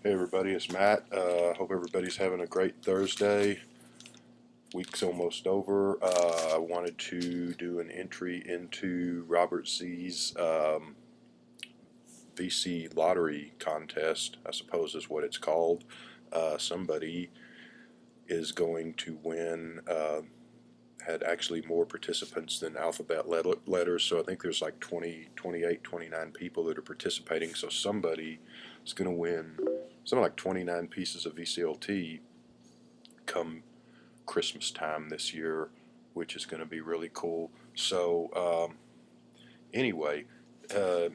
Hey everybody, it's Matt. Hope everybody's having a great Thursday. Week's almost over. I wanted to do an entry into Robert Z's VC lottery contest, I suppose is what it's called. Somebody is going to win, had actually more participants than alphabet letters, so I think there's like 20, 28, 29 people that are participating, so somebody is going to win something like 29 pieces of VCLT come Christmas time this year, which is going to be really cool. So anyway, uh,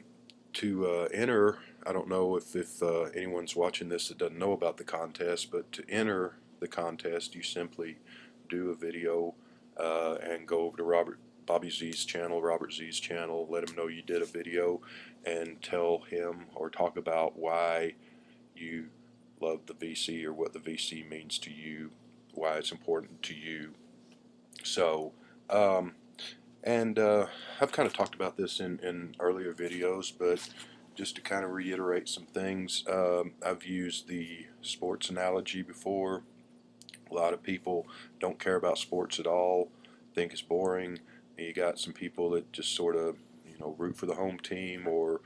to enter, I don't know if anyone's watching this that doesn't know about the contest, but to enter the contest, you simply do a video and go over to Robert Z's channel, let him know you did a video, and tell him or talk about why you love the VC or what the VC means to you, why it's important to you. So, um, and I've kind of talked about this in earlier videos, but just to kind of reiterate some things, I've used the sports analogy before. A lot of people don't care about sports at all, think it's boring. And you got some people that just sort of, root for the home team or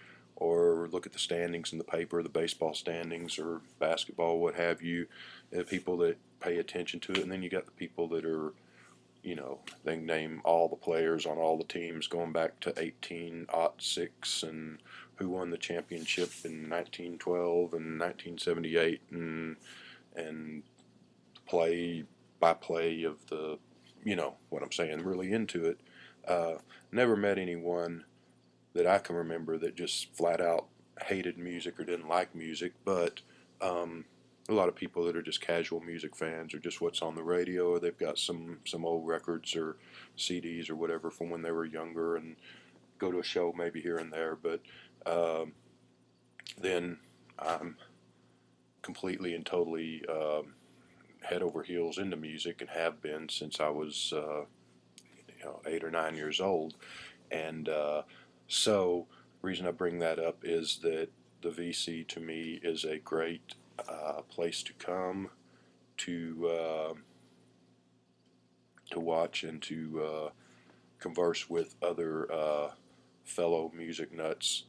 look at the standings in the paper, the baseball standings or basketball, what have you. The people that pay attention to it, and then you got the people that are, they name all the players on all the teams going back to 1806 and who won the championship in 1912 and 1978 and play by play of the, what I'm saying, really into it. Never met anyone that I can remember that just flat out hated music or didn't like music, but a lot of people that are just casual music fans or just what's on the radio, or they've got some old records or CDs or whatever from when they were younger and go to a show maybe here and there, but then I'm completely and totally head over heels into music and have been since I was 8 or 9 years old. And so the reason I bring that up is that the VC to me is a great place to come to watch and to converse with other fellow music nuts,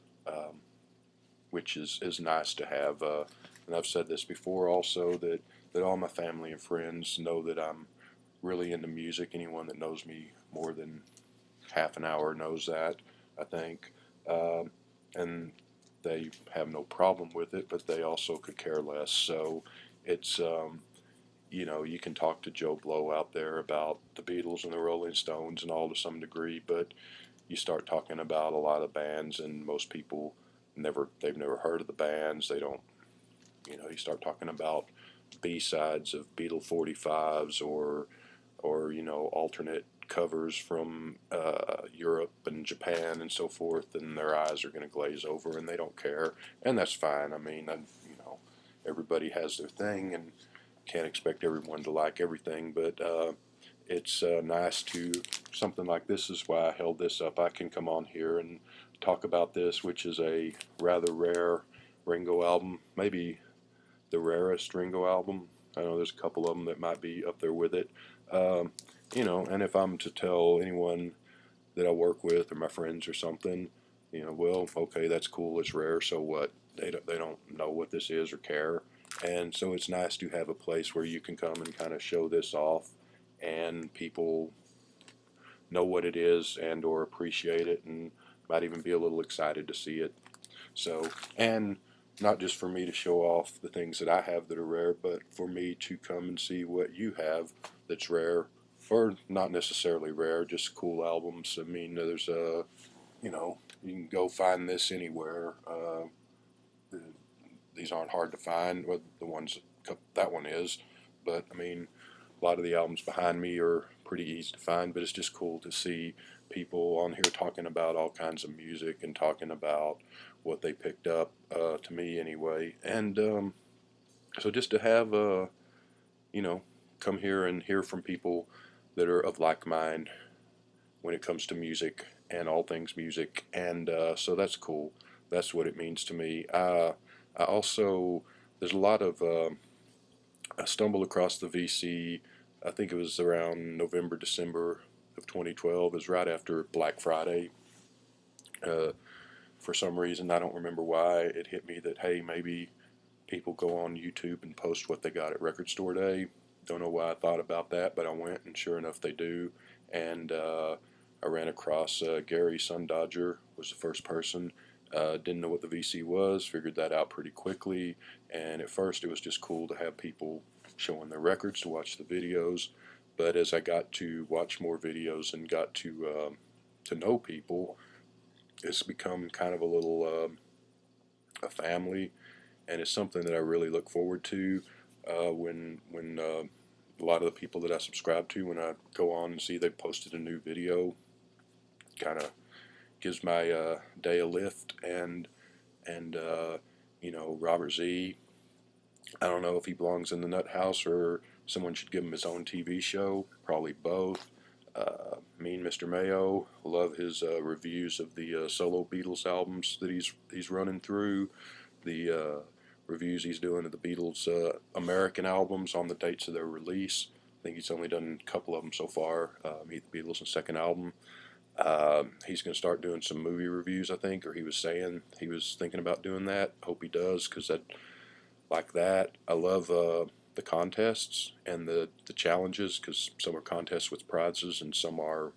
which is nice to have. And I've said this before also that all my family and friends know that I'm really into music. Anyone that knows me more than half an hour knows that, I think. And they have no problem with it, but they also could care less. So it's, you can talk to Joe Blow out there about the Beatles and the Rolling Stones and all to some degree, but you start talking about a lot of bands and most people they've never heard of the bands. They don't, you start talking about B-sides of Beatle 45s or alternate covers from Europe and Japan and so forth, and their eyes are going to glaze over and they don't care, and that's fine. I mean, everybody has their thing and can't expect everyone to like everything, but it's nice to, something like this is why I held this up. I can come on here and talk about this, which is a rather rare Ringo album, maybe the rarest Ringo album. I know there's a couple of them that might be up there with it. Um, and if I'm to tell anyone that I work with or my friends or something, well, okay, that's cool, it's rare, so what? They don't know what this is or care. And so it's nice to have a place where you can come and kind of show this off and people know what it is and or appreciate it and might even be a little excited to see it. So, and not just for me to show off the things that I have that are rare, but for me to come and see what you have that's rare, or not necessarily rare, just cool albums. I mean, there's you can go find this anywhere. These aren't hard to find. Well, the ones that one is, but I mean, a lot of the albums behind me are pretty easy to find. But it's just cool to see people on here talking about all kinds of music and talking about what they picked up. To me, anyway, and so just to have you know, come here and hear from people that are of like mind when it comes to music and all things music, and so that's cool. That's what it means to me. I also there's a lot of I stumbled across the VC. I think it was around November, December of 2012. It was right after Black Friday. Uh, for some reason, I don't remember why, it hit me that, hey, maybe people go on YouTube and post what they got at Record Store Day. Don't know why I thought about that, but I went, and sure enough, they do. And I ran across Gary Sun Dodger was the first person. Didn't know what the VC was, figured that out pretty quickly. And at first, it was just cool to have people showing their records, to watch the videos. But as I got to watch more videos and got to know people, it's become kind of a little a family, and it's something that I really look forward to when a lot of the people that I subscribe to, when I go on and see they posted a new video, kind of gives my day a lift. And Robert Z, I don't know if he belongs in the Nut House or someone should give him his own TV show. Probably both. Mean Mr. Mayo, love his reviews of the solo Beatles albums that he's running through. The reviews he's doing of the Beatles American albums on the dates of their release. I think he's only done a couple of them so far. Meet the Beatles' second album. He's going to start doing some movie reviews, I think, or he was saying he was thinking about doing that. Hope he does, because I like that. I love the contests and the challenges, because some are contests with prizes and some are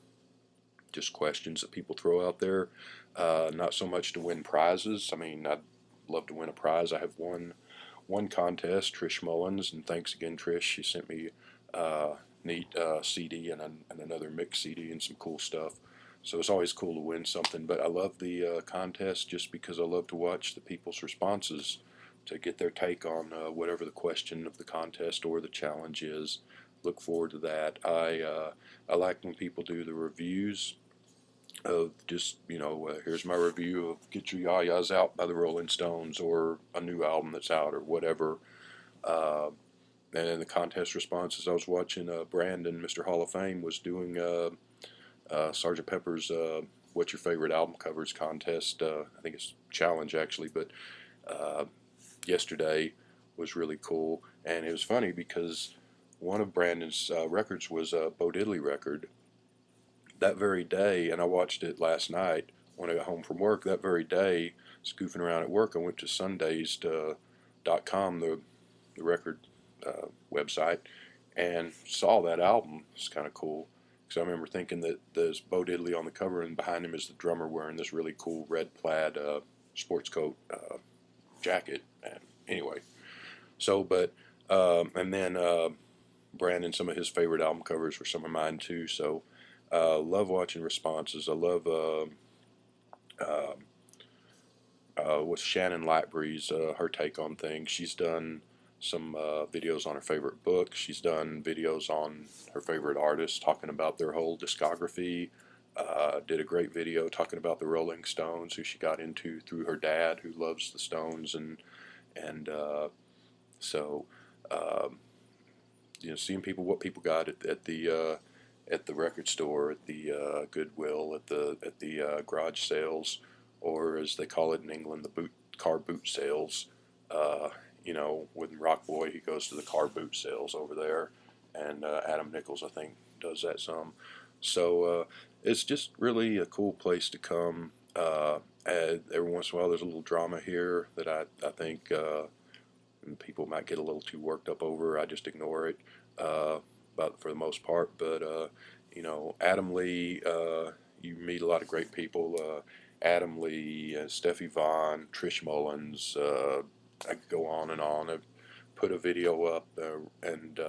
just questions that people throw out there. Not so much to win prizes. I mean, I'd love to win a prize. I have one contest, Trish Mullins, and thanks again, Trish. She sent me neat CD and another mix CD and some cool stuff. So it's always cool to win something. But I love the contest just because I love to watch the people's responses, to get their take on whatever the question of the contest or the challenge is. Look forward to that. I like when people do the reviews of just, here's my review of Get Your Ya-Ya's Out by the Rolling Stones, or a new album that's out, or whatever. Uh, and in the contest responses, I was watching Brandon, Mr. Hall of Fame, was doing Sgt. Pepper's What's Your Favorite Album Covers contest. I think it's challenge, actually, but uh, yesterday was really cool. And it was funny because one of Brandon's records was a Bo Diddley record. That very day, and I watched it last night when I got home from work, that very day, goofing around at work, I went to Sundazed.com, the record website, and saw that album. It's kind of cool, because I remember thinking that there's Bo Diddley on the cover, and behind him is the drummer wearing this really cool red plaid sports coat jacket. And anyway, and then Brandon, some of his favorite album covers were some of mine too. So love watching responses. I love what's Shannon Lightbreeze, her take on things. She's done some videos on her favorite books. She's done videos on her favorite artists, talking about their whole discography. Did a great video talking about the Rolling Stones, who she got into through her dad, who loves the Stones, and so um, seeing what people got at the record store, at the Goodwill, at the garage sales, or as they call it in England, the car boot sales. With Rock Boy, he goes to the car boot sales over there, and Adam Nichols, I think, does that some. So it's just really a cool place to come. Every once in a while, there's a little drama here that I think people might get a little too worked up over. I just ignore it, but for the most part. But Adam Lee, you meet a lot of great people. Adam Lee, Steffi Vaughn, Trish Mullins. I could go on and on. I put a video up, and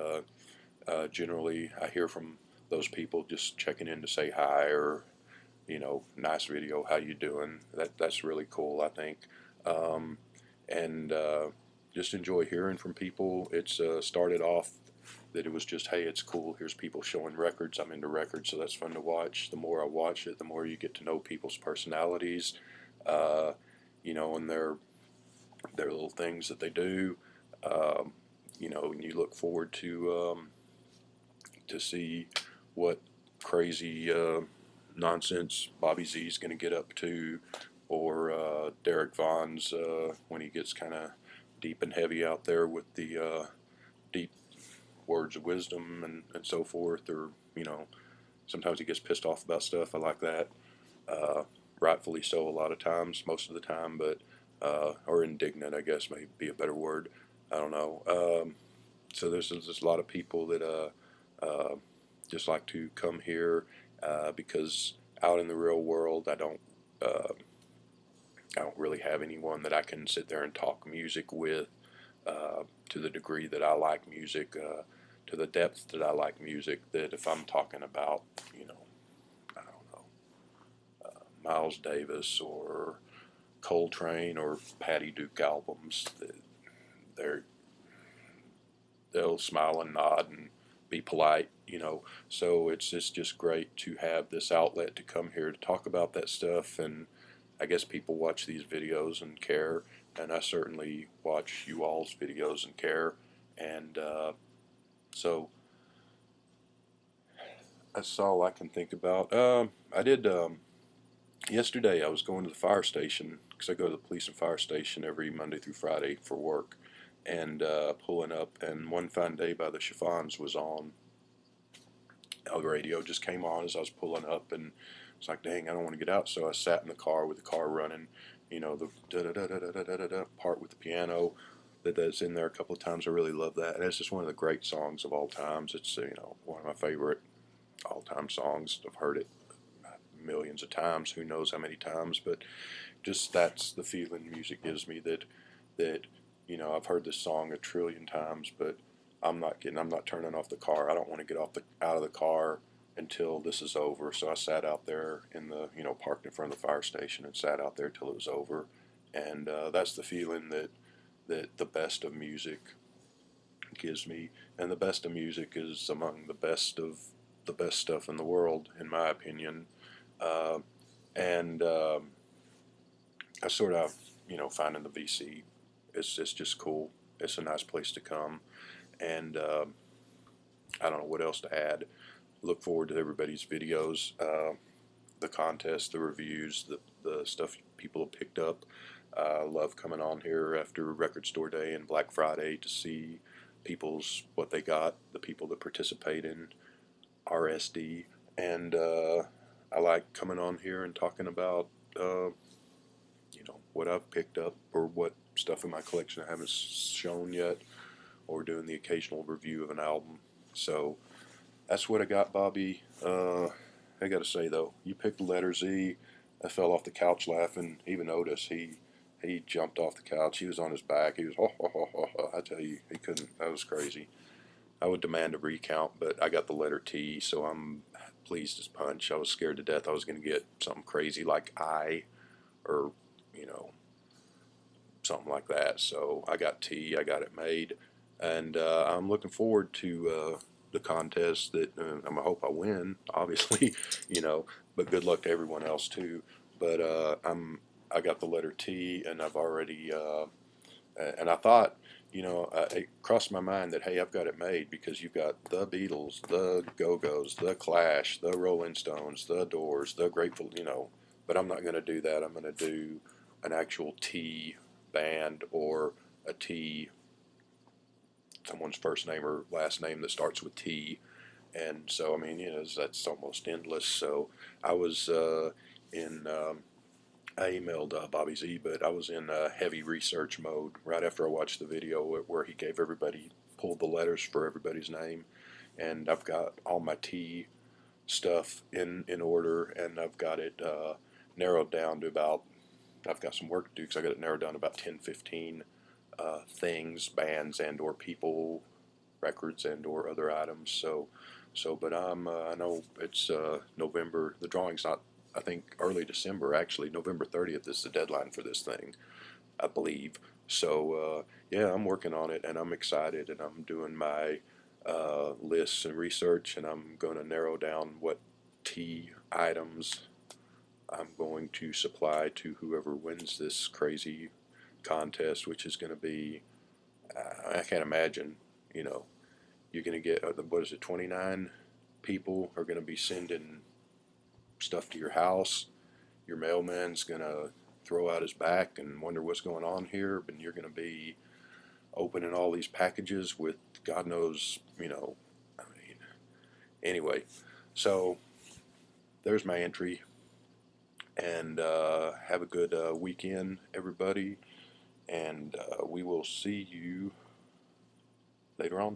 generally I hear from those people just checking in to say hi, or nice video, how you doing? That's really cool, I think. And just enjoy hearing from people. It's started off that it was just, hey, it's cool, here's people showing records, I'm into records, so that's fun to watch. The more I watch it, the more you get to know people's personalities, and their little things that they do. And you look forward to see what crazy nonsense Bobby Z is going to get up to, or Derek Vaughn's when he gets kind of deep and heavy out there with the deep words of wisdom and so forth, or sometimes he gets pissed off about stuff. I like that. Rightfully so a lot of times, most of the time, but or indignant, I guess, may be a better word. I don't know. So there's a lot of people that just like to come here because out in the real world, I don't really have anyone that I can sit there and talk music with to the degree that I like music, to the depth that I like music. That if I'm talking about, I don't know, Miles Davis or Coltrane or Patti Duke albums, they're they'll smile and nod and be polite, So it's just great to have this outlet to come here to talk about that stuff. And I guess people watch these videos and care, and I certainly watch you all's videos and care. And so that's all I can think about. I did yesterday. I was going to the fire station because I go to the police and fire station every Monday through Friday for work, and pulling up. And One Fine Day by the Chiffons was on. El radio just came on as I was pulling up, and it's like, dang, I don't want to get out. So I sat in the car with the car running, the da da da da da da da da part with the piano that's in there a couple of times. I really love that, and it's just one of the great songs of all times. It's one of my favorite all-time songs. I've heard it millions of times. Who knows how many times? But just that's the feeling music gives me. That I've heard this song a trillion times, but I'm not turning off the car. I don't want to get out of the car until this is over. So I sat out there in the, parked in front of the fire station and sat out there till it was over. And that's the feeling that the best of music gives me. And the best of music is among the best stuff in the world, in my opinion. And I sort of, finding the VC, it's just cool. It's a nice place to come. And I don't know what else to add. Look forward to everybody's videos, the contest, the reviews, the stuff people have picked up. Love coming on here after Record Store Day and Black Friday to see what they got, the people that participate in RSD. And I like coming on here and talking about what I've picked up or what stuff in my collection I haven't shown yet, or doing the occasional review of an album. So that's what I got, Bobby. I gotta say though, you picked the letter Z. I fell off the couch laughing. Even Otis, he jumped off the couch. He was on his back. He was I tell you, he couldn't. That was crazy. I would demand a recount, but I got the letter T, so I'm pleased as punch. I was scared to death I was going to get something crazy like I, or something like that. So I got T. I got it made, and I'm looking forward to the contest. That I hope I win, obviously, But good luck to everyone else too. But I got the letter T, and I've already and I thought, it crossed my mind that, hey, I've got it made because you've got the Beatles, the Go-Go's, the Clash, the Rolling Stones, the Doors, the Grateful, But I'm not going to do that. I'm going to do an actual T band or a T, someone's first name or last name that starts with T. And so, I mean, that's almost endless. So I was in... I emailed Bobby Z, but I was in heavy research mode right after I watched the video where he pulled the letters for everybody's name, and I've got all my T stuff in order, and I've got it narrowed down to about, I've got some work to do because I got it narrowed down to about 10, 15 things, bands and or people, records and or other items. But I know it's November. The drawing's not, I think, early December, actually. November 30th is the deadline for this thing, I believe. So, yeah, I'm working on it, and I'm excited, and I'm doing my lists and research, and I'm going to narrow down what T items I'm going to supply to whoever wins this crazy contest, which is going to be, I can't imagine, you're going to get, what is it, 29 people are going to be sending stuff to your house. Your mailman's gonna throw out his back and wonder what's going on here, and you're gonna be opening all these packages with God knows, you know, I mean, anyway. So there's my entry, and have a good weekend, everybody, and we will see you later on.